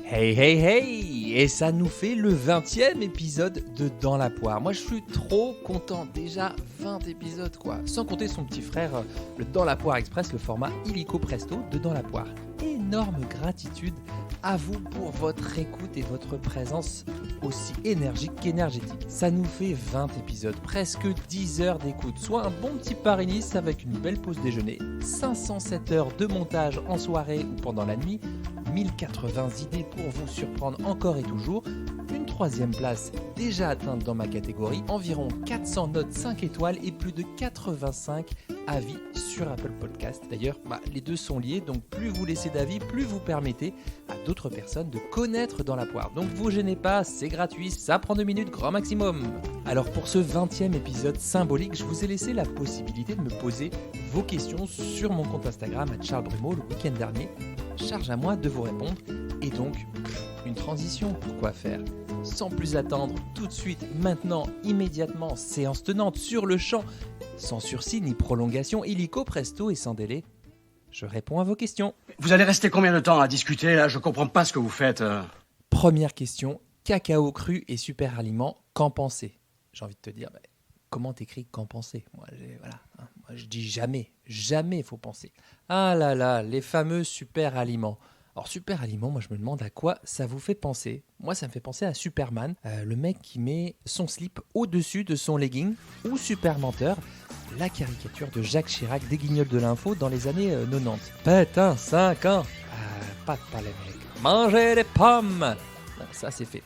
Hey hey hey! Et ça nous fait le 20e épisode de Dans la poire. Moi je suis trop content, déjà 20 épisodes quoi. Sans compter son petit frère, le Dans la poire express, le format illico presto de Dans la poire. Énorme gratitude à vous pour votre écoute et votre présence aussi énergique qu'énergétique. Ça nous fait 20 épisodes, presque 10 heures d'écoute, soit un bon petit Paris-Nice avec une belle pause déjeuner, 507 heures de montage en soirée ou pendant la nuit, 1080 idées pour vous surprendre encore et toujours, une 3e place déjà atteinte dans ma catégorie, environ 400 notes 5 étoiles et plus de 85 avis sur Apple Podcast. D'ailleurs, les deux sont liés, donc plus vous laissez d'avis, plus vous permettez à d'autres personnes de connaître Dans la poire. Donc vous gênez pas, c'est gratuit, ça prend 2 minutes grand maximum. Alors pour ce 20e épisode symbolique, je vous ai laissé la possibilité de me poser vos questions sur mon compte Instagram @charlesbrumeau le week-end dernier. Charge à moi de vous répondre. Et donc, une transition, pourquoi faire ? Sans plus attendre, tout de suite, maintenant, immédiatement, séance tenante, sur le champ, sans sursis ni prolongation, illico presto et sans délai, je réponds à vos questions. Vous allez rester combien de temps à discuter là ? Je comprends pas ce que vous faites. Première question, cacao cru et super aliment, qu'en penser ? J'ai envie de te dire, comment t'écris qu'en penser ? Moi, je dis jamais il faut penser. Ah là là, les fameux super aliments. Alors super aliment, moi je me demande à quoi ça vous fait penser. Moi ça me fait penser à Superman, le mec qui met son slip au-dessus de son legging, ou Super Menteur, la caricature de Jacques Chirac des Guignols de l'info dans les années 90. Putain, 5 ans. Pas de polémique. Mangez des pommes. Bon, ça c'est fait.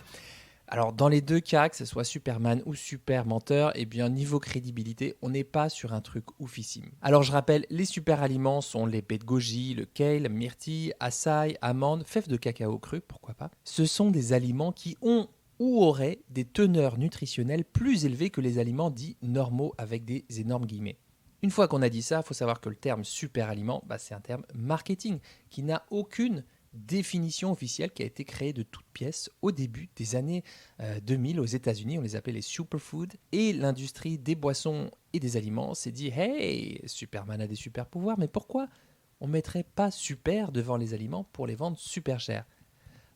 Alors dans les deux cas, que ce soit Superman ou Super Menteur, niveau crédibilité, on n'est pas sur un truc oufissime. Alors je rappelle, les super aliments sont les baies de goji, le kale, myrtille, açaï, amandes, fèves de cacao cru, pourquoi pas. Ce sont des aliments qui ont ou auraient des teneurs nutritionnelles plus élevées que les aliments dits normaux avec des énormes guillemets. Une fois qu'on a dit ça, il faut savoir que le terme super aliment, c'est un terme marketing qui n'a aucune définition officielle qui a été créée de toutes pièces au début des années 2000 aux États-Unis. On les appelait les superfoods. Et l'industrie des boissons et des aliments s'est dit « Hey, Superman a des super pouvoirs, mais pourquoi on ne mettrait pas super devant les aliments pour les vendre super cher ?»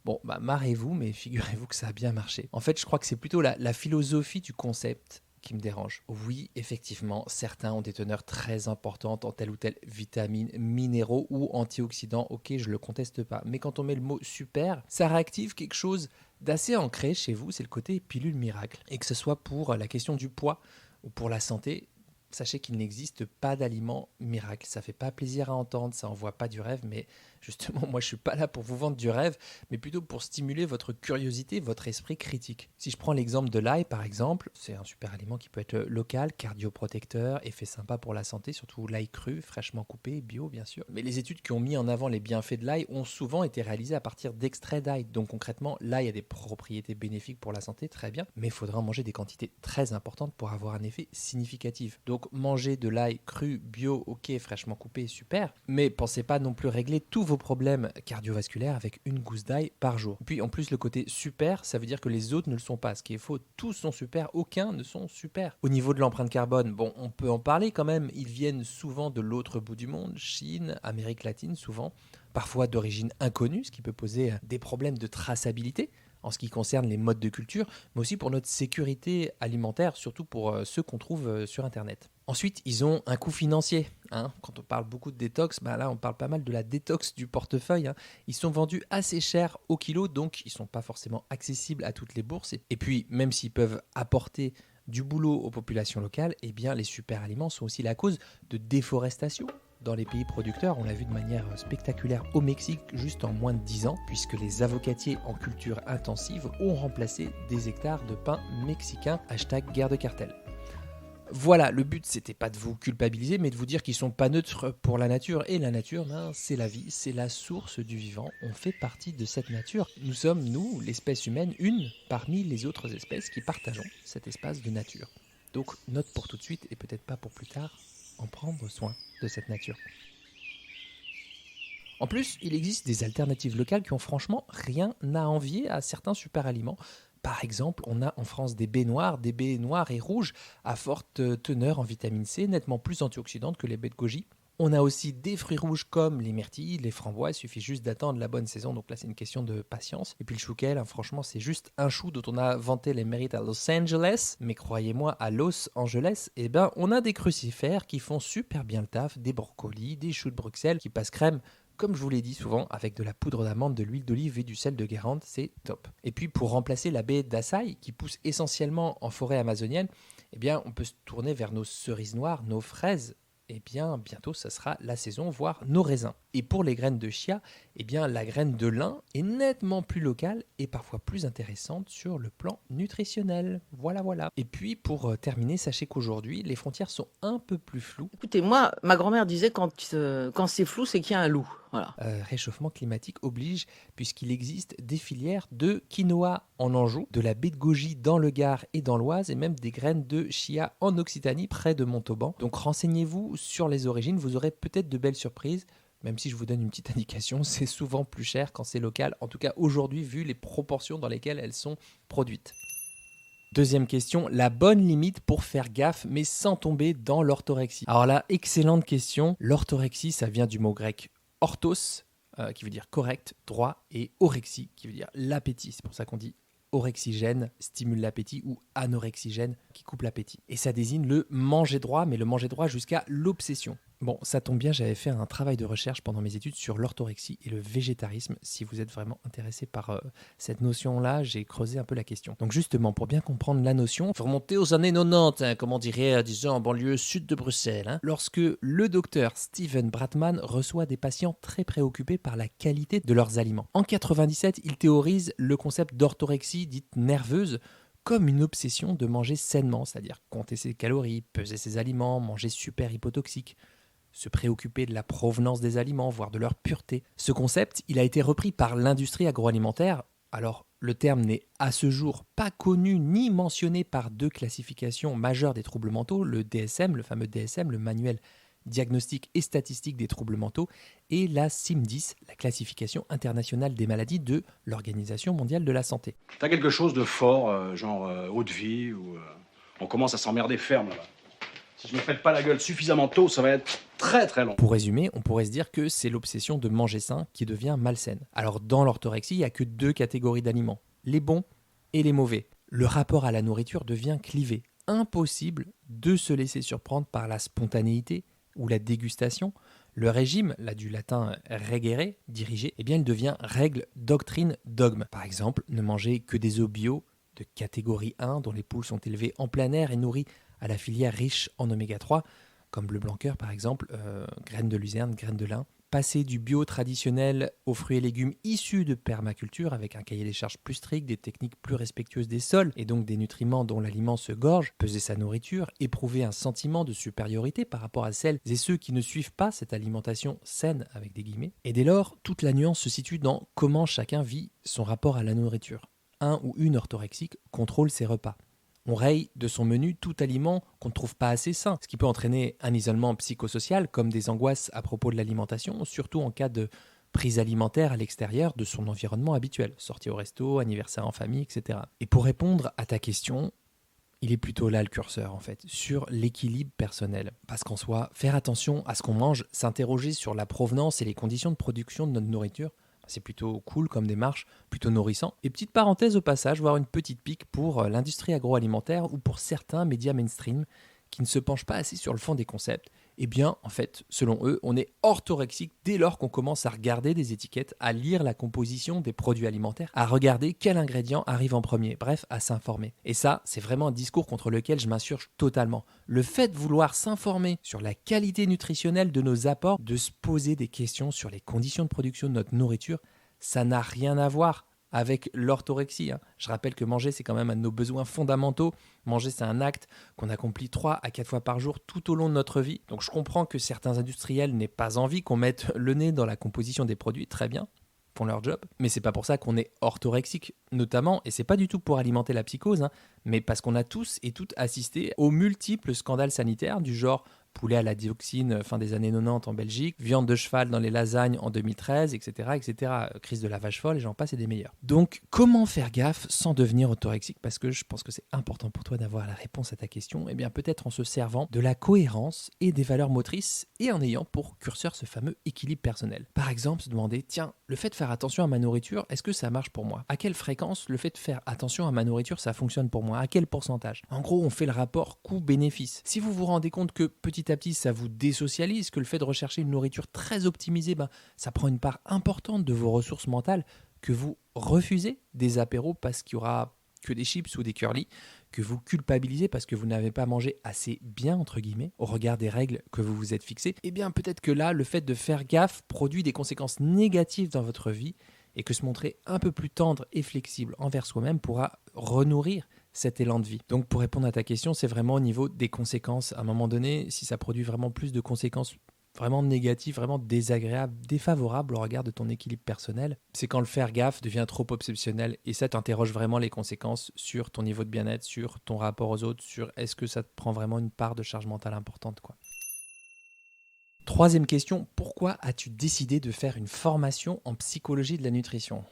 Bon, marrez-vous, mais figurez-vous que ça a bien marché. En fait, je crois que c'est plutôt la philosophie du concept qui me dérange. Oui, effectivement, certains ont des teneurs très importantes en telle ou telle vitamine, minéraux ou antioxydants. Ok, je le conteste pas. Mais quand on met le mot super, ça réactive quelque chose d'assez ancré chez vous, c'est le côté pilule miracle. Et que ce soit pour la question du poids ou pour la santé, sachez qu'il n'existe pas d'aliment miracle. Ça fait pas plaisir à entendre, ça envoie pas du rêve, mais justement, moi je suis pas là pour vous vendre du rêve, mais plutôt pour stimuler votre curiosité, votre esprit critique. Si je prends l'exemple de l'ail par exemple, c'est un super aliment qui peut être local, cardioprotecteur, effet sympa pour la santé, surtout l'ail cru, fraîchement coupé, bio bien sûr. Mais les études qui ont mis en avant les bienfaits de l'ail ont souvent été réalisées à partir d'extraits d'ail. Donc concrètement, l'ail a des propriétés bénéfiques pour la santé, très bien, mais il faudra en manger des quantités très importantes pour avoir un effet significatif. Donc manger de l'ail cru, bio, ok, fraîchement coupé, super, mais pensez pas non plus régler tous vos problèmes cardiovasculaires avec une gousse d'ail par jour. Puis en plus le côté super, ça veut dire que les autres ne le sont pas, ce qui est faux, tous sont super, aucun ne sont super. Au niveau de l'empreinte carbone, on peut en parler quand même, ils viennent souvent de l'autre bout du monde, Chine, Amérique latine souvent, parfois d'origine inconnue, ce qui peut poser des problèmes de traçabilité en ce qui concerne les modes de culture, mais aussi pour notre sécurité alimentaire, surtout pour ceux qu'on trouve sur Internet. Ensuite, ils ont un coût financier. Quand on parle beaucoup de détox, là on parle pas mal de la détox du portefeuille. Ils sont vendus assez cher au kilo, donc ils ne sont pas forcément accessibles à toutes les bourses. Et puis, même s'ils peuvent apporter du boulot aux populations locales, les super aliments sont aussi la cause de déforestation dans les pays producteurs. On l'a vu de manière spectaculaire au Mexique juste en moins de 10 ans, puisque les avocatiers en culture intensive ont remplacé des hectares de pain mexicain. #guerre de cartel. Voilà, le but c'était pas de vous culpabiliser, mais de vous dire qu'ils sont pas neutres pour la nature. Et la nature, c'est la vie, c'est la source du vivant. On fait partie de cette nature. Nous sommes, nous, l'espèce humaine, une parmi les autres espèces qui partageons cet espace de nature. Donc, note pour tout de suite, et peut-être pas pour plus tard, en prendre soin de cette nature. En plus, il existe des alternatives locales qui ont franchement rien à envier à certains super aliments. Par exemple, on a en France des baies noires et rouges à forte teneur en vitamine C, nettement plus antioxydantes que les baies de goji. On a aussi des fruits rouges comme les myrtilles, les framboises, il suffit juste d'attendre la bonne saison, donc là c'est une question de patience. Et puis le chouquel, franchement c'est juste un chou dont on a vanté les mérites à Los Angeles, mais croyez-moi à Los Angeles, on a des crucifères qui font super bien le taf, des brocolis, des choux de Bruxelles qui passent crème, comme je vous l'ai dit souvent, avec de la poudre d'amande, de l'huile d'olive et du sel de Guérande, c'est top. Et puis pour remplacer la baie d'Açaï, qui pousse essentiellement en forêt amazonienne, on peut se tourner vers nos cerises noires, nos fraises. Bientôt, ça sera la saison, voire nos raisins. Et pour les graines de chia, la graine de lin est nettement plus locale et parfois plus intéressante sur le plan nutritionnel. Voilà. Et puis, pour terminer, sachez qu'aujourd'hui, les frontières sont un peu plus floues. Écoutez, moi, ma grand-mère disait quand c'est flou, c'est qu'il y a un loup. Voilà. Réchauffement climatique oblige, puisqu'il existe des filières de quinoa en Anjou, de la baie de goji dans le Gard et dans l'Oise, et même des graines de chia en Occitanie, près de Montauban. Donc renseignez-vous sur les origines, vous aurez peut-être de belles surprises. Même si je vous donne une petite indication, c'est souvent plus cher quand c'est local, en tout cas aujourd'hui, vu les proportions dans lesquelles elles sont produites. Deuxième question, la bonne limite pour faire gaffe, mais sans tomber dans l'orthorexie. Alors là, excellente question. L'orthorexie, ça vient du mot grec orthos, qui veut dire correct, droit, et orexie, qui veut dire l'appétit. C'est pour ça qu'on dit orexigène, stimule l'appétit, ou anorexigène, qui coupe l'appétit. Et ça désigne le manger droit, mais le manger droit jusqu'à l'obsession. Bon, ça tombe bien, j'avais fait un travail de recherche pendant mes études sur l'orthorexie et le végétarisme. Si vous êtes vraiment intéressé par cette notion-là, j'ai creusé un peu la question. Donc justement, pour bien comprendre la notion, il faut remonter aux années 90, comme on dirait, disons, en banlieue sud de Bruxelles. Lorsque le docteur Steven Bratman reçoit des patients très préoccupés par la qualité de leurs aliments. En 97, il théorise le concept d'orthorexie dite nerveuse, comme une obsession de manger sainement, c'est-à-dire compter ses calories, peser ses aliments, manger super hypotoxique, se préoccuper de la provenance des aliments, voire de leur pureté. Ce concept, il a été repris par l'industrie agroalimentaire. Alors, le terme n'est à ce jour pas connu ni mentionné par deux classifications majeures des troubles mentaux, le DSM, le fameux DSM, le manuel diagnostique et statistique des troubles mentaux, et la CIM-10, la classification internationale des maladies de l'Organisation mondiale de la santé. T'as quelque chose de fort, genre eau de vie, ou on commence à s'emmerder ferme là. Si je me pète pas la gueule suffisamment tôt, ça va être très très long. Pour résumer, on pourrait se dire que c'est l'obsession de manger sain qui devient malsaine. Alors dans l'orthorexie, il n'y a que deux catégories d'aliments, les bons et les mauvais. Le rapport à la nourriture devient clivé. Impossible de se laisser surprendre par la spontanéité ou la dégustation. Le régime, là du latin regere, diriger, il devient règle, doctrine, dogme. Par exemple, ne manger que des œufs bio de catégorie 1 dont les poules sont élevées en plein air et nourries à la filière riche en oméga 3, comme bleu blanc cœur par exemple, graines de luzerne, graines de lin. Passer du bio traditionnel aux fruits et légumes issus de permaculture avec un cahier des charges plus strict, des techniques plus respectueuses des sols et donc des nutriments dont l'aliment se gorge, peser sa nourriture, éprouver un sentiment de supériorité par rapport à celles et ceux qui ne suivent pas cette alimentation saine avec des guillemets. Et dès lors, toute la nuance se situe dans comment chacun vit son rapport à la nourriture. Un ou une orthorexique contrôle ses repas. On raye de son menu tout aliment qu'on ne trouve pas assez sain, ce qui peut entraîner un isolement psychosocial comme des angoisses à propos de l'alimentation, surtout en cas de prise alimentaire à l'extérieur de son environnement habituel, sortie au resto, anniversaire en famille, etc. Et pour répondre à ta question, il est plutôt là le curseur en fait, sur l'équilibre personnel. Parce qu'en soi, faire attention à ce qu'on mange, s'interroger sur la provenance et les conditions de production de notre nourriture, c'est plutôt cool comme démarche, plutôt nourrissant. Et petite parenthèse au passage, voire une petite pique pour l'industrie agroalimentaire ou pour certains médias mainstream qui ne se penchent pas assez sur le fond des concepts. Eh bien, en fait, selon eux, on est orthorexique dès lors qu'on commence à regarder des étiquettes, à lire la composition des produits alimentaires, à regarder quel ingrédient arrive en premier, bref, à s'informer. Et ça, c'est vraiment un discours contre lequel je m'insurge totalement. Le fait de vouloir s'informer sur la qualité nutritionnelle de nos apports, de se poser des questions sur les conditions de production de notre nourriture, ça n'a rien à voir avec l'orthorexie. Je rappelle que manger, c'est quand même un de nos besoins fondamentaux. Manger, c'est un acte qu'on accomplit 3 à 4 fois par jour tout au long de notre vie. Donc je comprends que certains industriels n'aient pas envie qu'on mette le nez dans la composition des produits. Très bien, font leur job. Mais c'est pas pour ça qu'on est orthorexique, notamment, et c'est pas du tout pour alimenter la psychose, mais parce qu'on a tous et toutes assisté aux multiples scandales sanitaires du genre poulet à la dioxine fin des années 90 en Belgique, viande de cheval dans les lasagnes en 2013, etc., etc. Crise de la vache folle et j'en passe et des meilleurs. Donc, comment faire gaffe sans devenir autorexique? Parce que je pense que c'est important pour toi d'avoir la réponse à ta question. Eh bien, peut-être en se servant de la cohérence et des valeurs motrices et en ayant pour curseur ce fameux équilibre personnel. Par exemple, se demander, tiens, le fait de faire attention à ma nourriture, est-ce que ça marche pour moi? À quelle fréquence le fait de faire attention à ma nourriture, ça fonctionne pour moi? À quel pourcentage? En gros, on fait le rapport coût-bénéfice. Si vous vous rendez compte que petit à petit, ça vous désocialise, que le fait de rechercher une nourriture très optimisée, ça prend une part importante de vos ressources mentales, que vous refusez des apéros parce qu'il y aura que des chips ou des curly, que vous culpabilisez parce que vous n'avez pas mangé assez bien, entre guillemets, au regard des règles que vous vous êtes fixées, eh bien peut-être que là, le fait de faire gaffe produit des conséquences négatives dans votre vie et que se montrer un peu plus tendre et flexible envers soi-même pourra renourrir cet élan de vie. Donc pour répondre à ta question, c'est vraiment au niveau des conséquences. À un moment donné, si ça produit vraiment plus de conséquences vraiment négatif, vraiment désagréable, défavorable au regard de ton équilibre personnel, c'est quand le faire gaffe devient trop obsessionnel et ça t'interroge vraiment les conséquences sur ton niveau de bien-être, sur ton rapport aux autres, sur est-ce que ça te prend vraiment une part de charge mentale importante, quoi. Troisième question, pourquoi as-tu décidé de faire une formation en psychologie de la nutrition?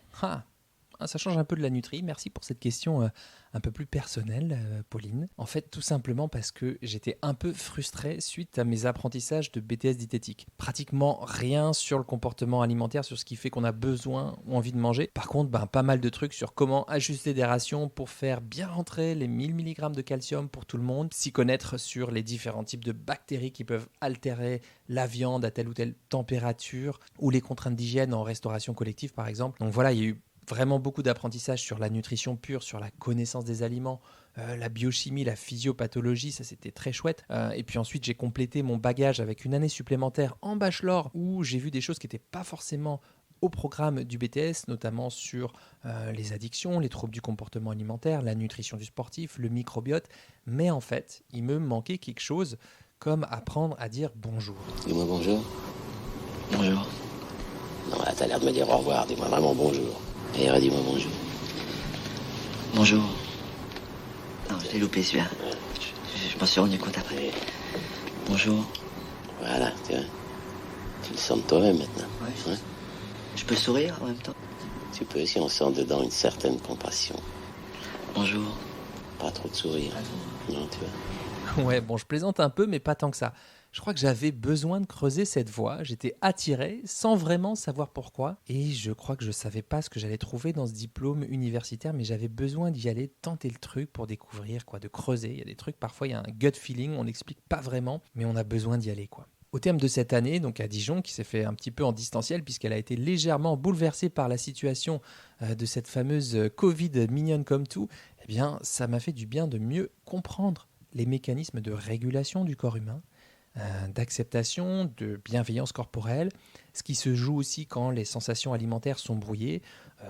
Ça change un peu de la nutrie. Merci pour cette question un peu plus personnelle, Pauline. En fait, tout simplement parce que j'étais un peu frustré suite à mes apprentissages de BTS diététique. Pratiquement rien sur le comportement alimentaire, sur ce qui fait qu'on a besoin ou envie de manger. Par contre, pas mal de trucs sur comment ajuster des rations pour faire bien rentrer les 1000 mg de calcium pour tout le monde, s'y connaître sur les différents types de bactéries qui peuvent altérer la viande à telle ou telle température, ou les contraintes d'hygiène en restauration collective, par exemple. Donc voilà, il y a eu vraiment beaucoup d'apprentissage sur la nutrition pure, sur la connaissance des aliments, la biochimie, la physiopathologie, ça c'était très chouette. Et puis ensuite j'ai complété mon bagage avec une année supplémentaire en bachelor où j'ai vu des choses qui n'étaient pas forcément au programme du BTS, notamment sur les addictions, les troubles du comportement alimentaire, la nutrition du sportif, le microbiote. Mais en fait, il me manquait quelque chose comme apprendre à dire bonjour. Dis-moi bonjour. Bonjour. Non, là, t'as l'air de me dire au revoir. Dis-moi vraiment bonjour. Et redis-moi bonjour. Bonjour. Non, je l'ai loupé celui-là. Je m'en suis rendu compte après. Bonjour. Voilà, tu vois. Tu le sens de toi-même maintenant. Ouais. Je peux sourire en même temps? Tu peux si on sent dedans une certaine compassion. Bonjour. Pas trop de sourire. Non, tu vois. Ouais, bon, je plaisante un peu, mais pas tant que ça. Je crois que j'avais besoin de creuser cette voie. J'étais attiré sans vraiment savoir pourquoi. Et je crois que je ne savais pas ce que j'allais trouver dans ce diplôme universitaire, mais j'avais besoin d'y aller, tenter le truc pour découvrir, de creuser. Il y a des trucs, parfois, il y a un gut feeling, on n'explique pas vraiment, mais on a besoin d'y aller, quoi. Au terme de cette année, donc à Dijon, qui s'est fait un petit peu en distanciel, puisqu'elle a été légèrement bouleversée par la situation de cette fameuse Covid mignonne comme tout, eh bien, ça m'a fait du bien de mieux comprendre les mécanismes de régulation du corps humain, d'acceptation, de bienveillance corporelle, ce qui se joue aussi quand les sensations alimentaires sont brouillées,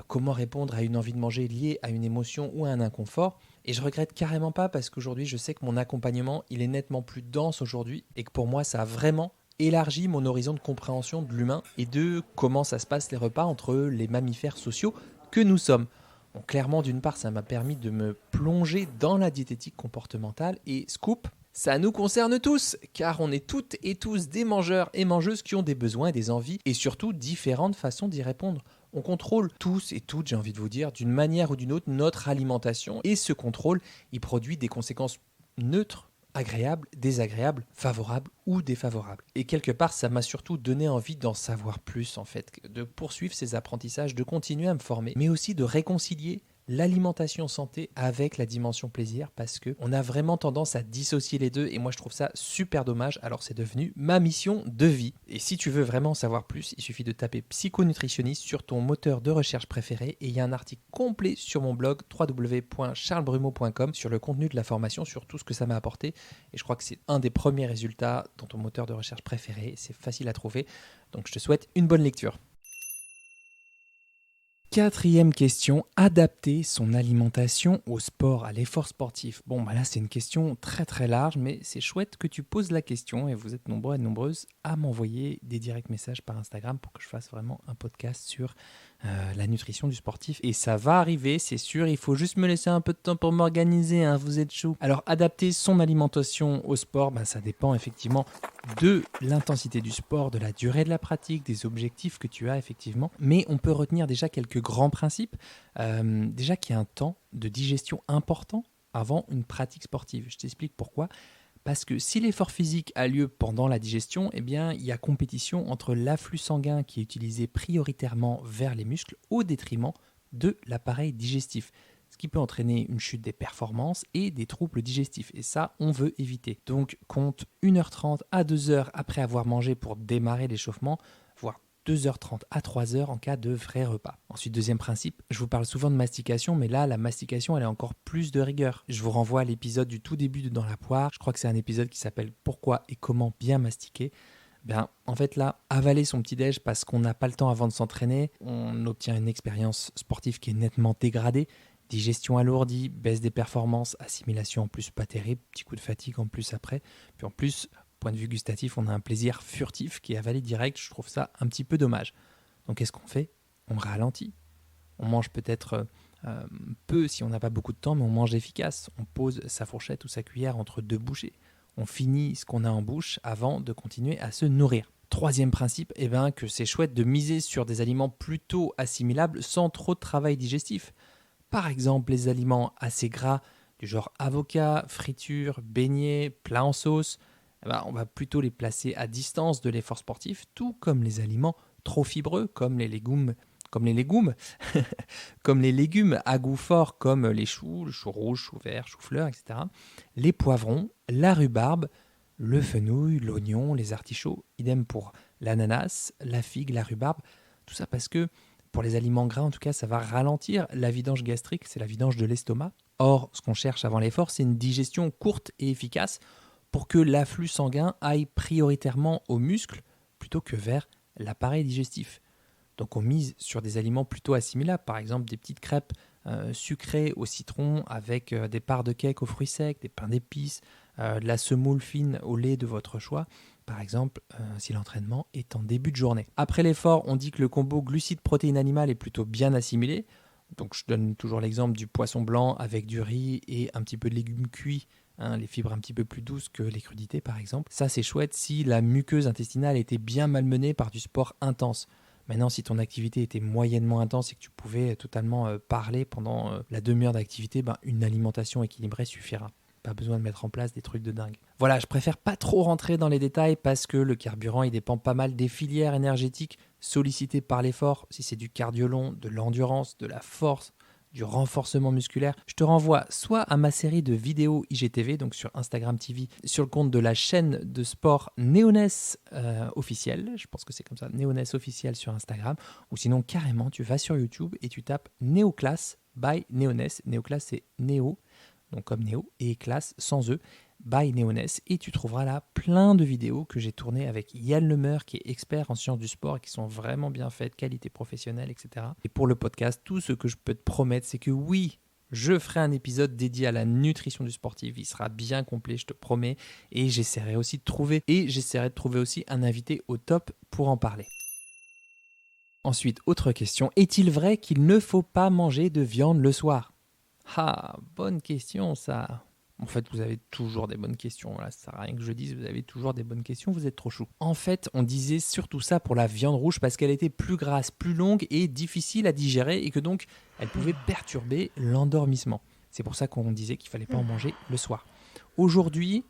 comment répondre à une envie de manger liée à une émotion ou à un inconfort. Et je regrette carrément pas parce qu'aujourd'hui je sais que mon accompagnement il est nettement plus dense aujourd'hui et que pour moi ça a vraiment élargi mon horizon de compréhension de l'humain et de comment ça se passe les repas entre les mammifères sociaux que nous sommes. Donc clairement d'une part ça m'a permis de me plonger dans la diététique comportementale et scoop, ça nous concerne tous, car on est toutes et tous des mangeurs et mangeuses qui ont des besoins et des envies, et surtout différentes façons d'y répondre. On contrôle tous et toutes, j'ai envie de vous dire, d'une manière ou d'une autre, notre alimentation, et ce contrôle, il produit des conséquences neutres, agréables, désagréables, favorables ou défavorables. Et quelque part, ça m'a surtout donné envie d'en savoir plus, en fait, de poursuivre ces apprentissages, de continuer à me former, mais aussi de réconcilier l'alimentation santé avec la dimension plaisir parce qu'on a vraiment tendance à dissocier les deux et moi je trouve ça super dommage, alors c'est devenu ma mission de vie. Et si tu veux vraiment en savoir plus, il suffit de taper psychonutritionniste sur ton moteur de recherche préféré et il y a un article complet sur mon blog www.charlesbrumeau.com sur le contenu de la formation, sur tout ce que ça m'a apporté et je crois que c'est un des premiers résultats dans ton moteur de recherche préféré, c'est facile à trouver, donc je te souhaite une bonne lecture. 4e question, adapter son alimentation au sport, à l'effort sportif. Bon, là, c'est une question très très large, mais c'est chouette que tu poses la question et vous êtes nombreux et nombreuses à m'envoyer des directs messages par Instagram pour que je fasse vraiment un podcast sur la nutrition du sportif. Et ça va arriver, c'est sûr, il faut juste me laisser un peu de temps pour m'organiser, hein, vous êtes chaud. Alors, adapter son alimentation au sport, ça dépend effectivement de l'intensité du sport, de la durée de la pratique, des objectifs que tu as effectivement. Mais on peut retenir déjà quelques grands principes. Déjà qu'il y a un temps de digestion important avant une pratique sportive. Je t'explique pourquoi. Parce que si l'effort physique a lieu pendant la digestion, il y a compétition entre l'afflux sanguin qui est utilisé prioritairement vers les muscles au détriment de l'appareil digestif. Ce qui peut entraîner une chute des performances et des troubles digestifs. Et ça, on veut éviter. Donc, compte 1h30 à 2h après avoir mangé pour démarrer l'échauffement, voire 2h30 à 3h en cas de vrai repas. Ensuite, deuxième principe, je vous parle souvent de mastication, mais là, la mastication, elle a encore plus de rigueur. Je vous renvoie à l'épisode du tout début de Dans la poire. Je crois que c'est un épisode qui s'appelle « Pourquoi et comment bien mastiquer ». En fait là, avaler son petit-déj parce qu'on n'a pas le temps avant de s'entraîner, on obtient une expérience sportive qui est nettement dégradée. Digestion alourdie, baisse des performances, assimilation en plus pas terrible, petit coup de fatigue en plus après. Puis en plus, point de vue gustatif, on a un plaisir furtif qui est avalé direct. Je trouve ça un petit peu dommage. Donc qu'est-ce qu'on fait ? On ralentit. On mange peut-être peu si on n'a pas beaucoup de temps, mais on mange efficace. On pose sa fourchette ou sa cuillère entre deux bouchées. On finit ce qu'on a en bouche avant de continuer à se nourrir. Troisième principe, que c'est chouette de miser sur des aliments plutôt assimilables sans trop de travail digestif. Par exemple, les aliments assez gras du genre avocat, friture, beignets, plats en sauce, on va plutôt les placer à distance de l'effort sportif, tout comme les aliments trop fibreux, comme les légumes, comme les légumes à goût fort, comme les choux, le chou rouge, chou vert, chou fleur, etc. Les poivrons, la rhubarbe, le fenouil, l'oignon, les artichauts, idem pour l'ananas, la figue, la rhubarbe, tout ça parce que pour les aliments gras, en tout cas, ça va ralentir la vidange gastrique, c'est la vidange de l'estomac. Or, ce qu'on cherche avant l'effort, c'est une digestion courte et efficace pour que l'afflux sanguin aille prioritairement aux muscles plutôt que vers l'appareil digestif. Donc, on mise sur des aliments plutôt assimilables, par exemple des petites crêpes sucrées au citron avec des parts de cake aux fruits secs, des pains d'épices, de la semoule fine au lait de votre choix. Par exemple, si l'entraînement est en début de journée. Après l'effort, on dit que le combo glucides-protéines animales est plutôt bien assimilé. Donc, je donne toujours l'exemple du poisson blanc avec du riz et un petit peu de légumes cuits, les fibres un petit peu plus douces que les crudités, par exemple. Ça, c'est chouette si la muqueuse intestinale était bien malmenée par du sport intense. Maintenant, si ton activité était moyennement intense et que tu pouvais totalement parler pendant la demi-heure d'activité, une alimentation équilibrée suffira. Pas besoin de mettre en place des trucs de dingue. Voilà, je préfère pas trop rentrer dans les détails parce que le carburant, il dépend pas mal des filières énergétiques sollicitées par l'effort. Si c'est du cardio long, de l'endurance, de la force, du renforcement musculaire, je te renvoie soit à ma série de vidéos IGTV, donc sur Instagram TV, sur le compte de la chaîne de sport Néoness officiel, je pense que c'est comme ça, Néoness officiel sur Instagram, ou sinon carrément tu vas sur YouTube et tu tapes Néoclasse by Néoness. Néoclasse c'est Néo, donc comme Néo, et classe sans E, by Néoness, et tu trouveras là plein de vidéos que j'ai tournées avec Yann Lemeur, qui est expert en sciences du sport et qui sont vraiment bien faites, qualité professionnelle, etc. Et pour le podcast, tout ce que je peux te promettre, c'est que oui, je ferai un épisode dédié à la nutrition du sportif. Il sera bien complet, je te promets, et j'essaierai de trouver aussi un invité au top pour en parler. Ensuite, autre question, est-il vrai qu'il ne faut pas manger de viande le soir ? Ah, bonne question ça. En fait, vous avez toujours des bonnes questions. Là, ça sert à rien que je dise, vous avez toujours des bonnes questions, vous êtes trop chou. En fait, on disait surtout ça pour la viande rouge parce qu'elle était plus grasse, plus longue et difficile à digérer et que donc, elle pouvait perturber l'endormissement. C'est pour ça qu'on disait qu'il ne fallait pas en manger le soir. Aujourd'hui,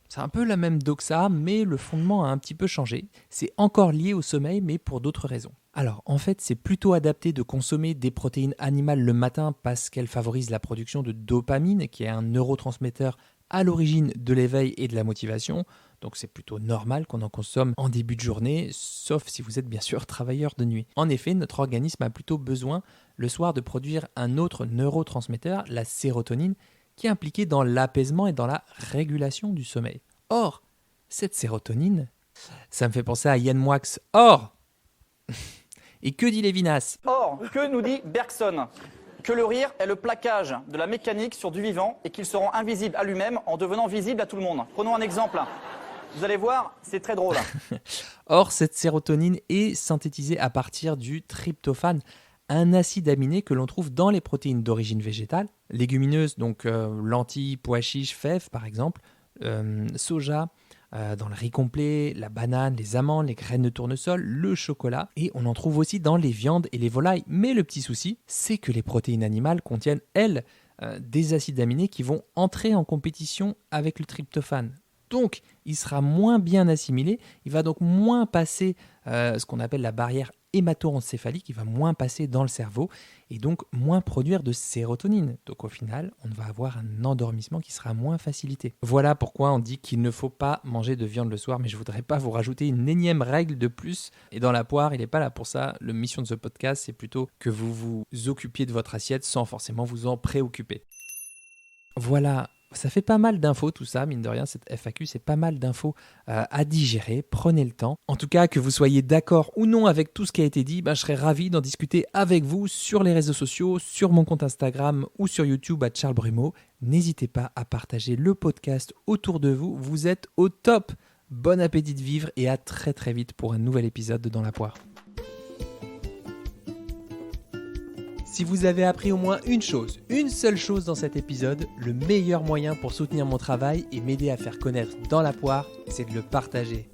c'est un peu la même doxa, mais le fondement a un petit peu changé. C'est encore lié au sommeil, mais pour d'autres raisons. Alors, en fait, c'est plutôt adapté de consommer des protéines animales le matin parce qu'elles favorisent la production de dopamine, qui est un neurotransmetteur à l'origine de l'éveil et de la motivation. Donc, c'est plutôt normal qu'on en consomme en début de journée, sauf si vous êtes bien sûr travailleur de nuit. En effet, notre organisme a plutôt besoin le soir de produire un autre neurotransmetteur, la sérotonine, qui est impliquée dans l'apaisement et dans la régulation du sommeil. Or, cette sérotonine, ça me fait penser à Yann Moix. Or, et que dit Lévinas ? Or, Alors, que nous dit Bergson ? Que le rire est le plaquage de la mécanique sur du vivant et qu'il se rend invisible à lui-même en devenant visible à tout le monde. Prenons un exemple. Vous allez voir, c'est très drôle. Or, cette sérotonine est synthétisée à partir du tryptophane, un acide aminé que l'on trouve dans les protéines d'origine végétale, légumineuses, donc lentilles, pois chiches, fèves par exemple, soja, dans le riz complet, la banane, les amandes, les graines de tournesol, le chocolat, et on en trouve aussi dans les viandes et les volailles. Mais le petit souci, c'est que les protéines animales contiennent, elles, des acides aminés qui vont entrer en compétition avec le tryptophane. Donc, il sera moins bien assimilé, il va donc moins passer ce qu'on appelle la barrière hémato-encéphalique, il va moins passer dans le cerveau et donc moins produire de sérotonine. Donc au final, on va avoir un endormissement qui sera moins facilité. Voilà pourquoi on dit qu'il ne faut pas manger de viande le soir, mais je ne voudrais pas vous rajouter une énième règle de plus. Et dans la poire, il n'est pas là pour ça. La mission de ce podcast, c'est plutôt que vous vous occupiez de votre assiette sans forcément vous en préoccuper. Voilà. Ça fait pas mal d'infos tout ça, mine de rien, cette FAQ, c'est pas mal d'infos à digérer, prenez le temps. En tout cas, que vous soyez d'accord ou non avec tout ce qui a été dit, je serais ravi d'en discuter avec vous sur les réseaux sociaux, sur mon compte Instagram ou sur YouTube à Charles Brumeau. N'hésitez pas à partager le podcast autour de vous, vous êtes au top. Bon appétit de vivre et à très très vite pour un nouvel épisode de Dans la poire. Si vous avez appris au moins une seule chose dans cet épisode, le meilleur moyen pour soutenir mon travail et m'aider à faire connaître Dans la poire, c'est de le partager.